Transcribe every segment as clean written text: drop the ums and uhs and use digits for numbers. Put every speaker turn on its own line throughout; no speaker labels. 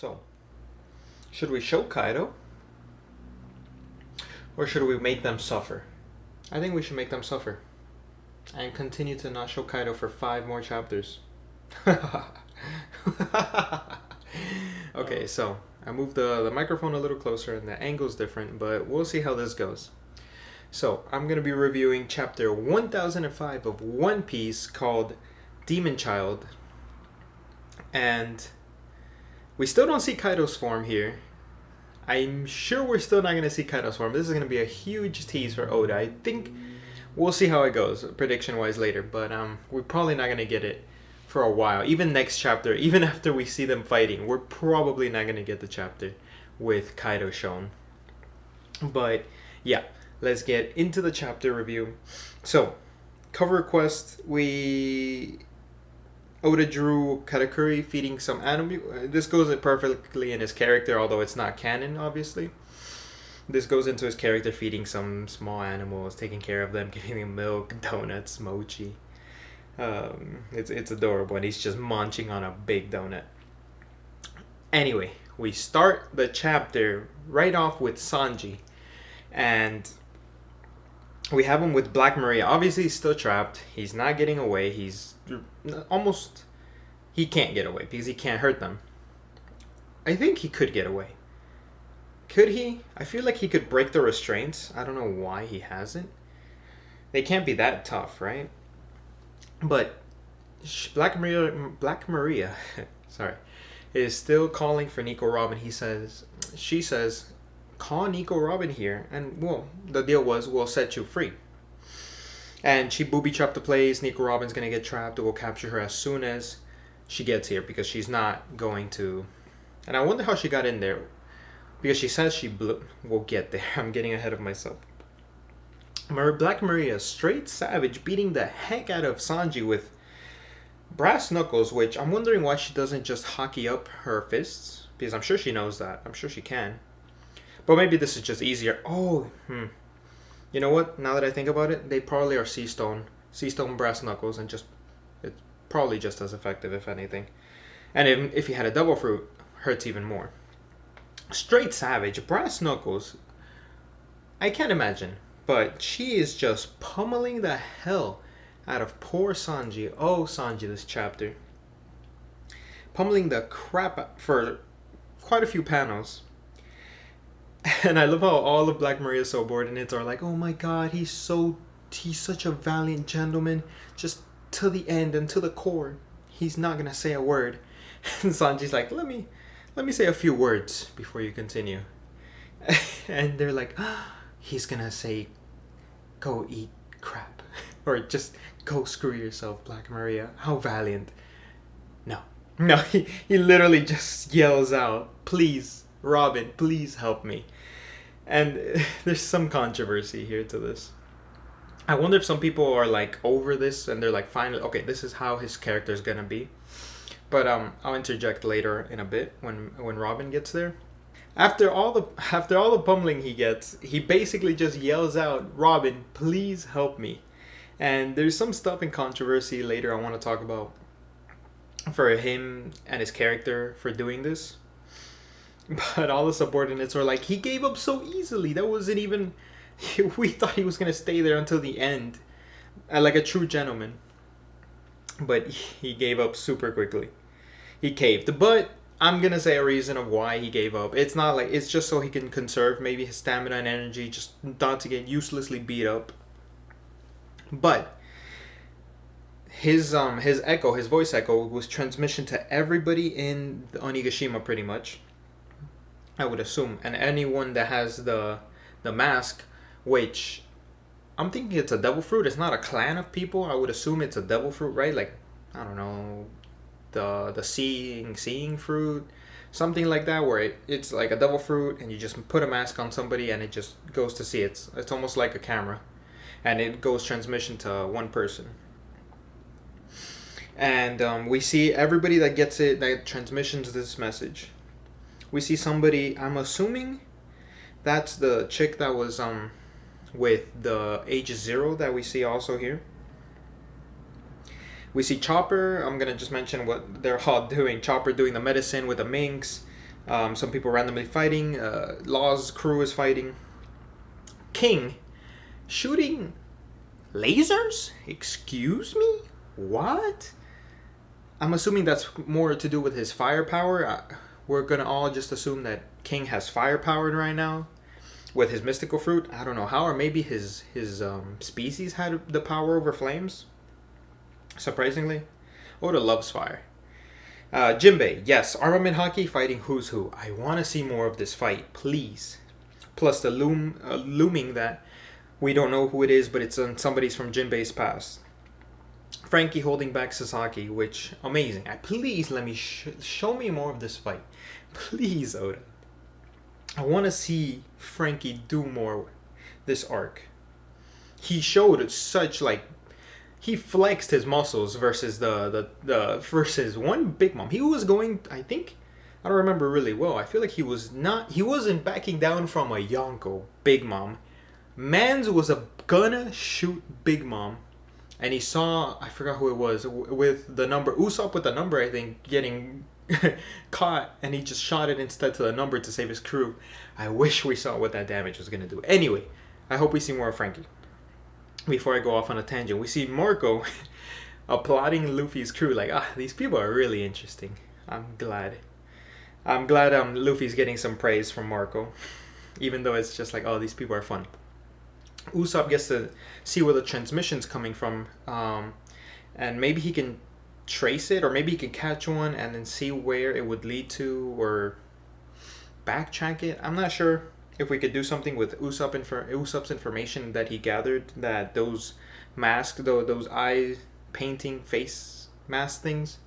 So, should we show Kaido? Or should we make them suffer? I think we should make them suffer. And continue to not show Kaido for 5 more chapters. Okay, so I moved the microphone a little closer and the angle's different, but we'll see how this goes. So, I'm going to be reviewing chapter 1005 of One Piece called Demon Child. And we still don't see Kaido's form here. I'm sure we're still not going to see Kaido's form. This is going to be a huge tease for Oda. I think we'll see how it goes, prediction-wise later. But we're probably not going to get it for a while. Even next chapter, even after we see them fighting, we're probably not going to get the chapter with Kaido shown. But yeah, let's get into the chapter review. So, cover request, Oda drew Katakuri feeding some animal. This goes perfectly in his character, although it's not canon, obviously. This goes into his character feeding some small animals, taking care of them, giving them milk, donuts, mochi. It's adorable, and he's just munching on a big donut. Anyway, we start the chapter right off with Sanji, and we have him with Black Maria. Obviously, he's still trapped. He's not getting away. He can't get away because he can't hurt them. I think he could get away. Could he? I feel like he could break the restraints. I don't know why he hasn't. They can't be that tough, right? But Black Maria, sorry, is still calling for Nico Robin. She says, call Nico Robin here, and well, the deal was we'll set you free. And she booby-trapped the place. Nico Robin's gonna get trapped. We'll capture her as soon as she gets here because she's not going to. And I wonder how she got in there because she says she blew. We'll get there. I'm getting ahead of myself. Black Maria, straight savage, beating the heck out of Sanji with brass knuckles, which I'm wondering why she doesn't just hockey up her fists, because I'm sure she knows that. I'm sure she can. But maybe this is just easier. You know what? Now that I think about it, they probably are sea stone brass knuckles, and just it's probably just as effective, if anything. And if you had a double fruit, hurts even more. Straight savage, brass knuckles. I can't imagine, but she is just pummeling the hell out of poor Sanji. Oh, Sanji, this chapter. Pummeling the crap out for quite a few panels. And I love how all of Black Maria's subordinates are like, oh my god, he's such a valiant gentleman. Just to the end and to the core. He's not gonna say a word. And Sanji's like, let me say a few words before you continue. And they're like, he's gonna say, go eat crap. Or just go screw yourself, Black Maria. How valiant. No, he literally just yells out, please, Robin, please help me. And there's some controversy here to this. I wonder if some people are like over this and they're like, finally, okay, this is how his character is gonna be. But I'll interject later in a bit when Robin gets there. After all the pummeling he gets, he basically just yells out, Robin, please help me. And there's some stuff in controversy later I want to talk about for him and his character for doing this. But all the subordinates are like, he gave up so easily. That wasn't even. We thought he was going to stay there until the end. Like a true gentleman. But he gave up super quickly. He caved. But I'm going to say a reason of why he gave up. It's not like. It's just so he can conserve maybe his stamina and energy. Just not to get uselessly beat up. But his voice echo was transmission to everybody in Onigashima pretty much. I would assume, and anyone that has the mask, which I'm thinking it's a devil fruit. It's not a clan of people. I would assume it's a devil fruit, right? Like, I don't know, the seeing fruit, something like that, where it's like a devil fruit, and you just put a mask on somebody, and it just goes to see. It's almost like a camera, and it goes transmission to one person. And we see everybody that gets it, that transmissions this message. We see somebody, I'm assuming that's the chick that was with the age 0 that we see also here. We see Chopper. I'm going to just mention what they're all doing. Chopper doing the medicine with the minks. Some people randomly fighting. Law's crew is fighting. King shooting lasers? Excuse me? What? I'm assuming that's more to do with his firepower. We're gonna all just assume that King has firepower right now with his mystical fruit. I don't know how, or maybe his species had the power over flames. Surprisingly, Oda loves fire. Jinbei, yes, armament hockey fighting who's who. I want to see more of this fight, please. Plus the looming that we don't know who it is, but it's on somebody's from Jinbei's past. Frankie holding back Sasaki, which amazing. Please let me show me more of this fight, please, Oda. I want to see Frankie do more this arc. He showed such he flexed his muscles versus the versus one Big Mom. He was going, I don't remember really well. I feel like he wasn't backing down from a Yonko Big Mom. Mans was gonna shoot Big Mom, and he saw, I forgot who it was, with the number, Usopp with the number, I think, getting caught, and he just shot it instead to the number to save his crew. I wish we saw what that damage was gonna do. Anyway, I hope we see more of Frankie. Before I go off on a tangent, we see Marco applauding Luffy's crew. These people are really interesting. I'm glad Luffy's getting some praise from Marco, even though it's just these people are fun. Usopp gets to see where the transmission's coming from, and maybe he can trace it, or maybe he can catch one and then see where it would lead to, or backtrack it. I'm not sure if we could do something with Usopp's information that he gathered, that those masks, those eye painting face mask things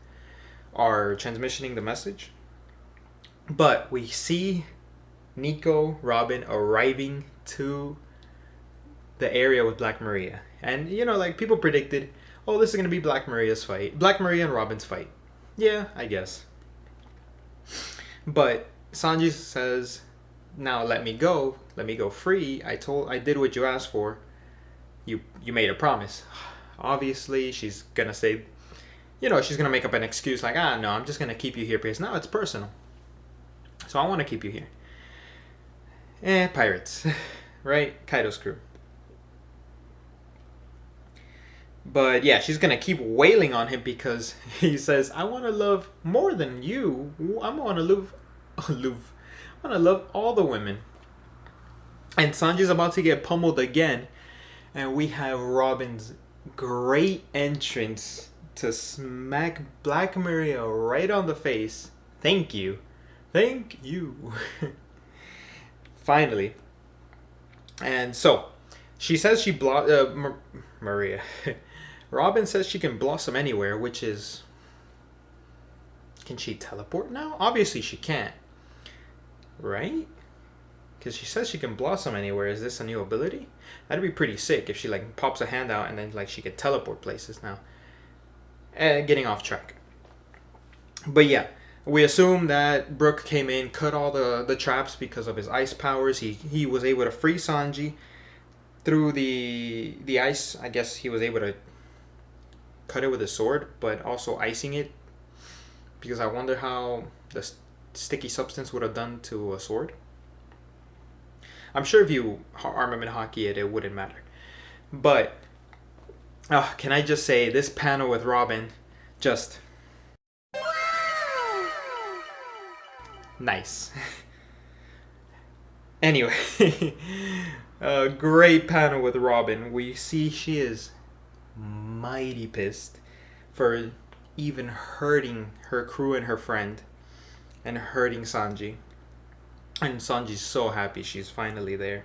are transmissioning the message. But we see Nico, Robin arriving to the area with Black Maria. And, people predicted, oh, this is going to be Black Maria and Robin's fight. Yeah, I guess. But Sanji says, now let me go free. I did what you asked for. You made a promise. Obviously, she's gonna say, she's gonna make up an excuse no, I'm just gonna keep you here because now it's personal. So I want to keep you here. Pirates, right? Kaido's crew. But yeah, she's gonna keep wailing on him because he says, I want to love more than you. I want to love all the women. And Sanji's about to get pummeled again. And we have Robin's great entrance to smack Black Maria right on the face. Thank you. Finally. And so, she says Maria. Robin says she can blossom anywhere, which is... Can she teleport now? Obviously she can't. Right? Because she says she can blossom anywhere. Is this a new ability? That'd be pretty sick if she pops a hand out and then she could teleport places now. Getting off track. But yeah, we assume that Brook came in, cut all the traps because of his ice powers. He was able to free Sanji through the ice. I guess he was able to cut it with his sword, but also icing it. Because I wonder how the sticky substance would have done to a sword. I'm sure if you armament hockey it wouldn't matter. But can I just say, this panel with Robin, just nice. Anyway, a great panel with Robin. We see she is mighty pissed for even hurting her crew and her friend, and hurting Sanji. And Sanji's so happy she's finally there.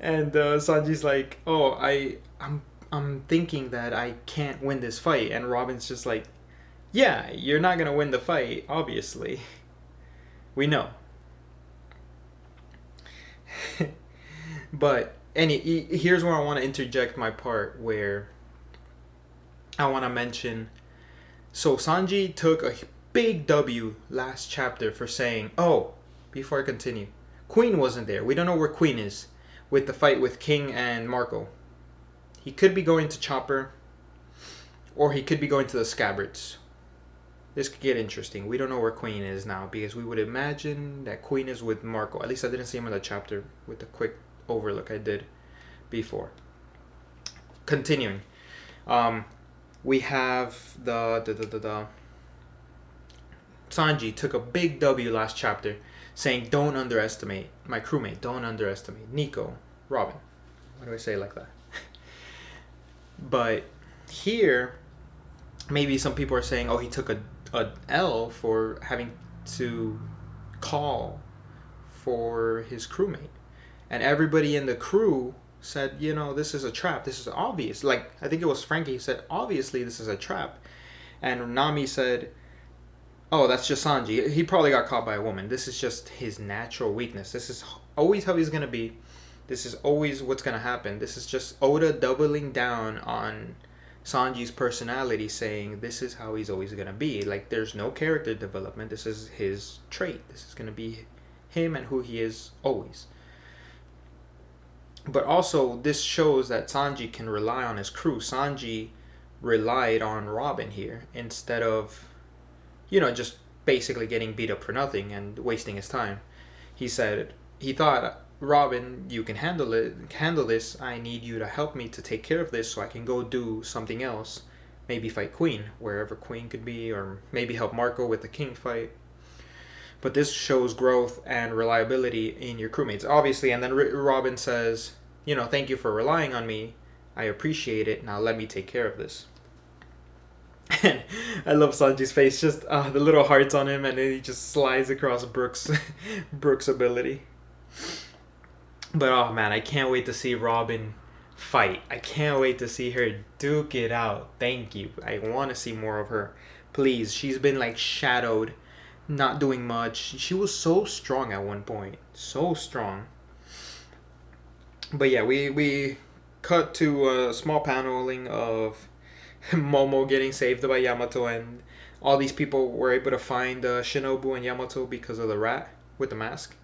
And Sanji's like, oh, I'm thinking that I can't win this fight. And Robin's just like, yeah, you're not gonna win the fight, obviously. We know. But here's where I want to interject my part, where I want to mention, so Sanji took a big W last chapter for saying, oh, before I continue, Queen wasn't there. We don't know where Queen is with the fight with King and Marco. He could be going to Chopper, or he could be going to the Scabbards. this could get interesting. We don't know where Queen is now because we would imagine that Queen is with Marco. At least I didn't see him in the chapter with the quick overlook I did before. Continuing, we have the Sanji took a big W last chapter, saying, "Don't underestimate my crewmate. Don't underestimate Nico, Robin." Why do I say it like that? But here, maybe some people are saying, "Oh, he took a L for having to call for his crewmate," and everybody in the crew said, "You know, this is a trap. This is obvious." Like I think it was Frankie who said, "Obviously, this is a trap," and Nami said, "Oh, that's just Sanji. He probably got caught by a woman. This is just his natural weakness. This is always how he's gonna be. This is always what's gonna happen. This is just Oda doubling down on Sanji's personality, saying this is how he's always gonna be. Like there's no character development. This is his trait. This is gonna be him and who he is always." But also, this shows that Sanji can rely on his crew. Sanji relied on Robin here instead of, you know, just basically getting beat up for nothing and wasting his time. He said he thought, "Robin, you can handle this. I need you to help me to take care of this so I can go do something else. Maybe fight Queen, wherever Queen could be, or maybe help Marco with the King fight." But this shows growth and reliability in your crewmates, obviously. And then Robin says, "You know, thank you for relying on me. I appreciate it. Now let me take care of this." And I love Sanji's face, just the little hearts on him, and then he just slides across Brooke's ability. But oh man, I can't wait to see Robin fight. I can't wait to see her duke it out. Thank you. I want to see more of her. Please. She's been like shadowed, not doing much. She was so strong at one point. So strong. But yeah, we cut to a small paneling of Momo getting saved by Yamato, and all these people were able to find Shinobu and Yamato because of the rat with the mask.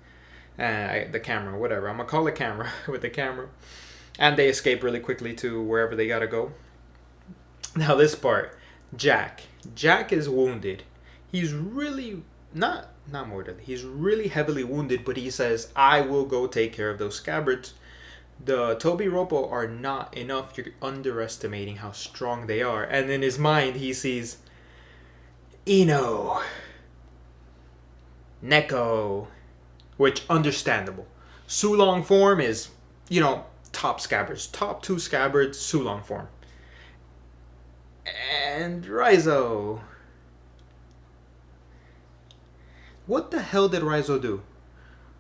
The camera, whatever. I'm going to call it camera with the camera. And they escape really quickly to wherever they got to go. Now this part, Jack. Jack is wounded. He's really, not mortally, he's really heavily wounded, but he says, "I will go take care of those scabbards. The Toby Roppo are not enough. You're underestimating how strong they are." And in his mind, he sees Ino, Neko, which understandable. Sulong form is, you know, top scabbards. Top 2 scabbards, Sulong form. And Raizo. What the hell did Raizo do?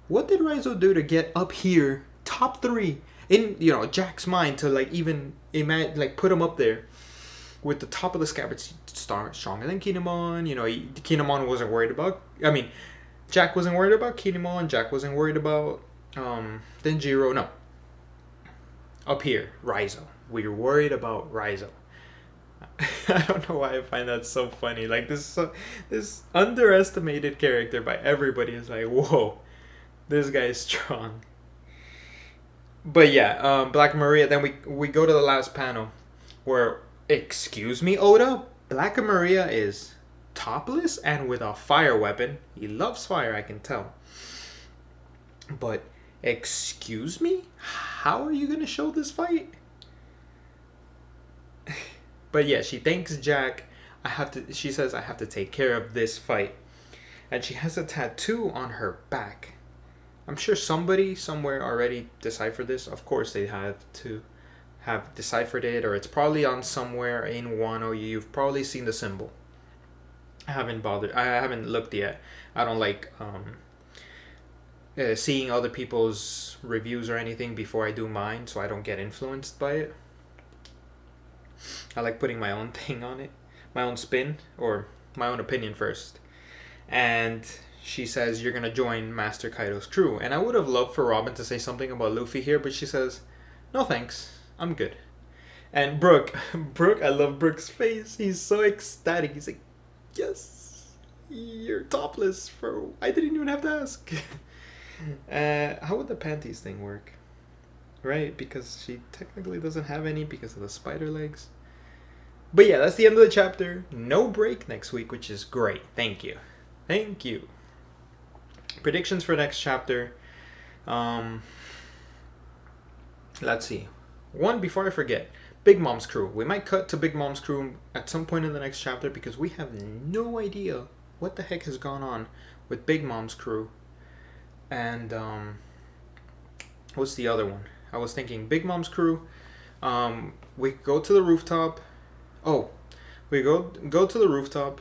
What did Raizo do to get up here, top 3, in, you know, Jack's mind, to like even imagine, like put him up there with the top of the scabbards, stronger than Kinemon. You know, Kinemon wasn't worried about. I mean, Jack wasn't worried about Kinemon. Jack wasn't worried about Denjiro. No. Up here, Raizo. We're worried about Raizo. I don't know why I find that so funny. Like this underestimated character by everybody is like, whoa, this guy is strong. But yeah, Black Maria. Then we go to the last panel, where, excuse me, Oda, Black Maria is topless and with a fire weapon. He loves fire, I can tell. But excuse me, how are you gonna show this fight? But yeah, she thanks Jack. She says, "I have to take care of this fight." And she has a tattoo on her back. I'm sure somebody somewhere already deciphered this. Of course they have to have deciphered it, or it's probably on somewhere in Wano. You've probably seen the symbol. I haven't looked yet. I don't like seeing other people's reviews or anything before I do mine, so I don't get influenced by it. I like putting my own thing on it, my own spin, or my own opinion first. And she says, "You're going to join Master Kaido's crew." And I would have loved for Robin to say something about Luffy here, but she says, "No thanks, I'm good." And Brooke, I love Brooke's face. He's so ecstatic. He's like, "Yes, you're topless I didn't even have to ask." How would the panties thing work? Right, because she technically doesn't have any because of the spider legs. But yeah, that's the end of the chapter. No break next week, which is great. Thank you. Thank you. Predictions for next chapter. Let's see. One, before I forget, Big Mom's crew. We might cut to Big Mom's crew at some point in the next chapter because we have no idea what the heck has gone on with Big Mom's crew. And what's the other one? I was thinking Big Mom's crew. We go to the rooftop. Oh, we go to the rooftop.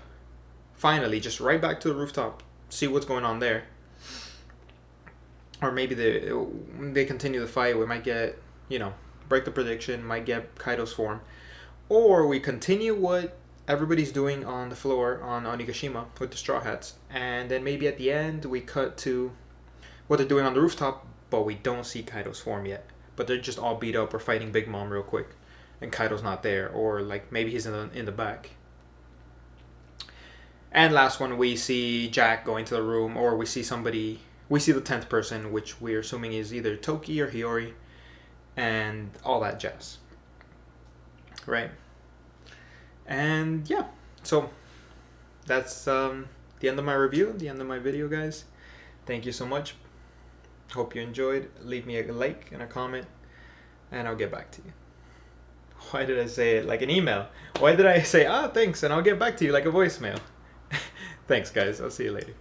Finally, just right back to the rooftop. See what's going on there. Or maybe they continue the fight. We might get, break the prediction. Might get Kaido's form. Or we continue what everybody's doing on the floor on Onigashima with the Straw Hats. And then maybe at the end we cut to what they're doing on the rooftop. But we don't see Kaido's form yet. But they're just all beat up or fighting Big Mom real quick. And Kaido's not there. Or like maybe he's in the back. And last one, we see Jack going to the room. Or we see somebody... We see the 10th person, which we're assuming is either Toki or Hiyori, and all that jazz. Right? And yeah, so that's the end of my review, the end of my video, guys. Thank you so much. Hope you enjoyed. Leave me a like and a comment, and I'll get back to you. Why did I say it like an email? Why did I say, thanks, and I'll get back to you like a voicemail? Thanks, guys. I'll see you later.